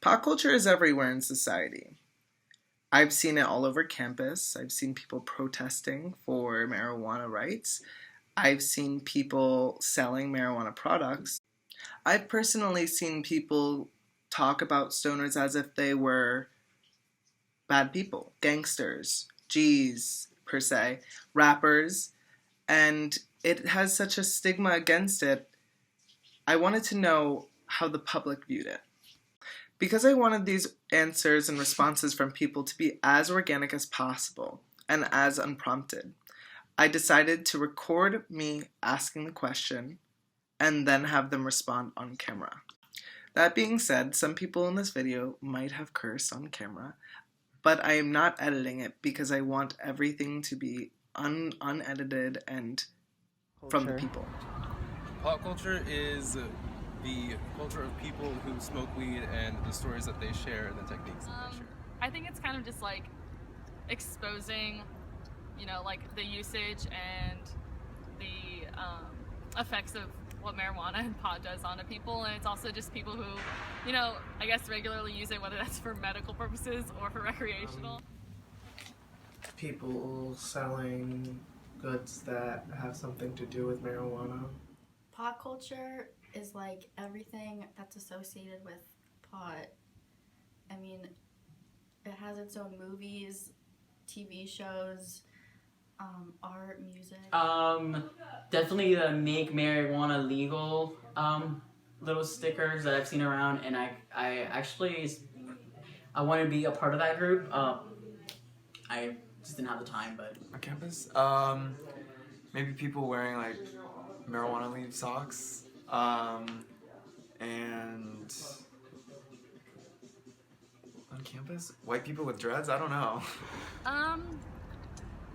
Pot culture is everywhere in society. I've seen it all over campus. I've seen people protesting for marijuana rights. I've seen people selling marijuana products. I've personally seen people talk about stoners as if they were bad people, gangsters, G's, per se, rappers, and it has such a stigma against it. I wanted to know how the public viewed it. Because I wanted these answers and responses from people to be as organic as possible and as unprompted, I decided to record me asking the question and then have them respond on camera. That being said, some people in this video might have cursed on camera, but I am not editing it because I want everything to be unedited and from the people. Pop culture is the culture of people who smoke weed and the stories that they share and the techniques that they share. I think it's kind of just like exposing, like the usage and the effects of what marijuana and pot does onto people, and it's also just people who, I guess regularly use it, whether that's for medical purposes or for recreational. People selling goods that have something to do with marijuana. Pot culture is like everything that's associated with pot. I mean, it has its own movies, TV shows, art, music. Definitely the make marijuana legal little stickers that I've seen around, and I want to be a part of that group. I just didn't have the time, but on campus, maybe people wearing like marijuana leaf socks, and on campus, white people with dreads. I don't know.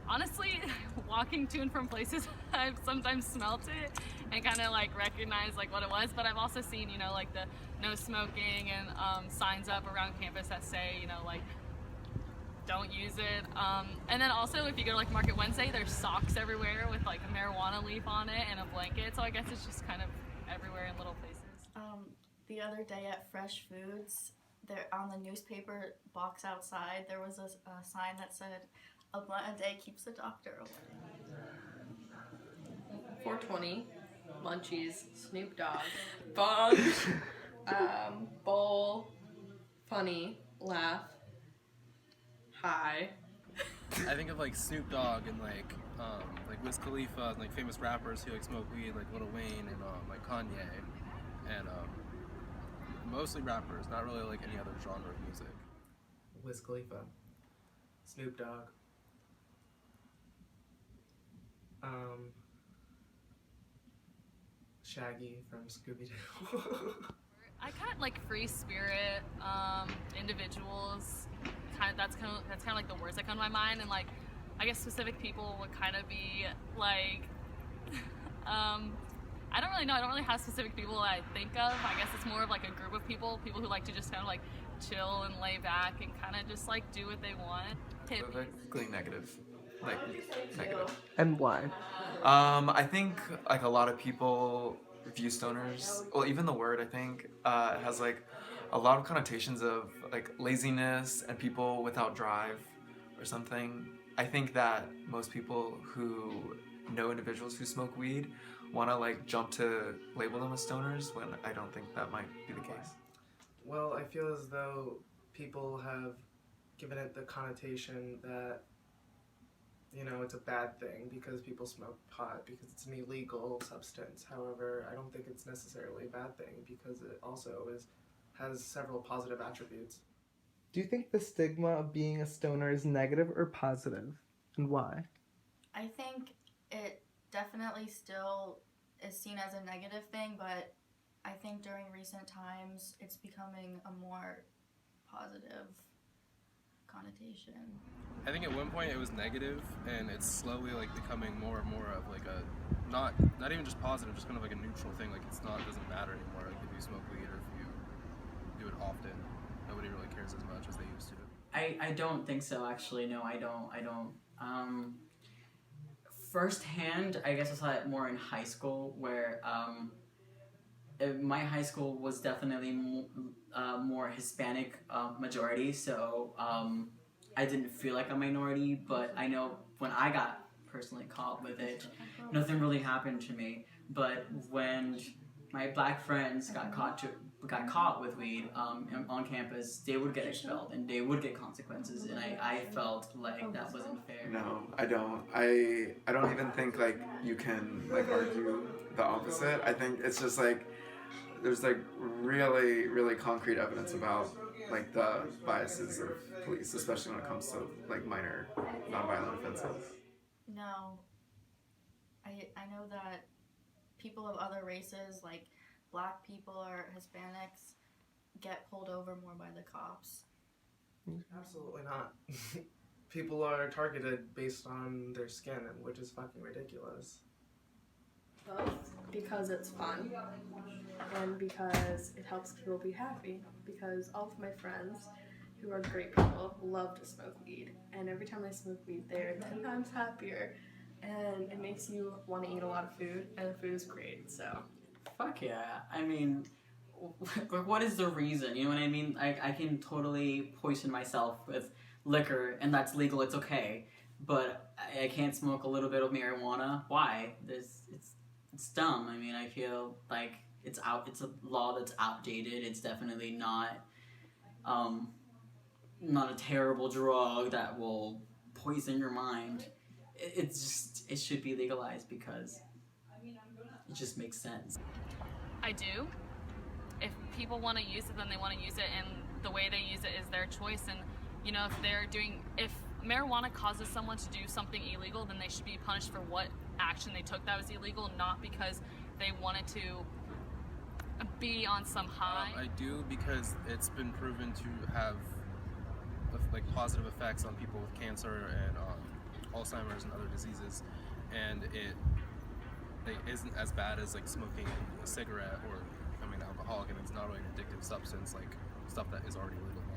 Honestly, walking to and from places, I've sometimes smelt it and kind of like recognized like what it was, but I've also seen, like the no smoking and signs up around campus that say, like don't use it. And then also if you go to like Market Wednesday, there's socks everywhere with like a marijuana leaf on it and a blanket, so I guess it's just kind of everywhere in little places. The other day at Fresh Foods, there on the newspaper box outside, there was a sign that said, "A blunt a day keeps the doctor away." 420, Munchies, Snoop Dogg, Bong, Bowl, Funny, Laugh, High. I think of like Snoop Dogg and like Wiz Khalifa and like famous rappers who like smoke weed, like Lil Wayne and like Kanye, and mostly rappers, not really like any other genre of music. Wiz Khalifa, Snoop Dogg, Shaggy from Scooby-Doo. I kind of like free spirit, individuals. That's kind of like the words that come to my mind, and like I guess specific people would kind of be like, I don't really know. I don't really have specific people that I think of. I guess it's more of like a group of people who like to just kind of like chill and lay back and kind of just like do what they want. Politically negative. Like negative. And why? I think like a lot of people view stoners, well, even the word I think has like a lot of connotations of like laziness and people without drive or something. I think that most people who know individuals who smoke weed want to like jump to label them as stoners when I don't think that might be the case. Well, I feel as though people have given it the connotation that, it's a bad thing because people smoke pot, because it's an illegal substance. However, I don't think it's necessarily a bad thing because it also has several positive attributes. Do you think the stigma of being a stoner is negative or positive, and why? I think it definitely still is seen as a negative thing, but I think during recent times it's becoming a more positive connotation. I think at one point it was negative, and it's slowly like becoming more and more of like a not even just positive, just kind of like a neutral thing. Like it doesn't matter anymore. Like if you smoke weed or if you do it often, nobody really cares as much as they used to. I don't think so, actually. No, I don't. Firsthand, I guess I saw it more in high school, where my high school was definitely more more Hispanic majority, so I didn't feel like a minority, but I know when I got personally caught with it, nothing really happened to me. But when my black friends got caught with weed on campus, they would get expelled and they would get consequences, and I felt like that wasn't fair. No, I don't. I don't even think like you can like argue the opposite. I think it's just like there's like really concrete evidence about like the biases of police, especially when it comes to like minor nonviolent offenses. No, I know that people of other races, like black people or Hispanics, get pulled over more by the cops. Absolutely not. People are targeted based on their skin, which is fucking ridiculous. Both because it's fun and because it helps people be happy. Because all of my friends who are great people love to smoke weed, and every time they smoke weed, they're 10 times happier, and it makes you want to eat a lot of food, and the food is great. So, Fuck yeah. I mean, what is the reason? You know what I mean? I can totally poison myself with liquor, and that's legal. It's okay, but I can't smoke a little bit of marijuana. Why? It's dumb. I mean, I feel like it's a law that's outdated. It's definitely not a terrible drug that will poison your mind. It should be legalized because it just makes sense. I do. If people want to use it, then they want to use it, and the way they use it is their choice. And you know, if marijuana causes someone to do something illegal, then they should be punished for what action they took that was illegal, not because they wanted to be on some high. I do, because it's been proven to have like positive effects on people with cancer and Alzheimer's and other diseases, and it isn't as bad as like smoking a cigarette or becoming an alcoholic, and it's not really an addictive substance like stuff that is already legal now.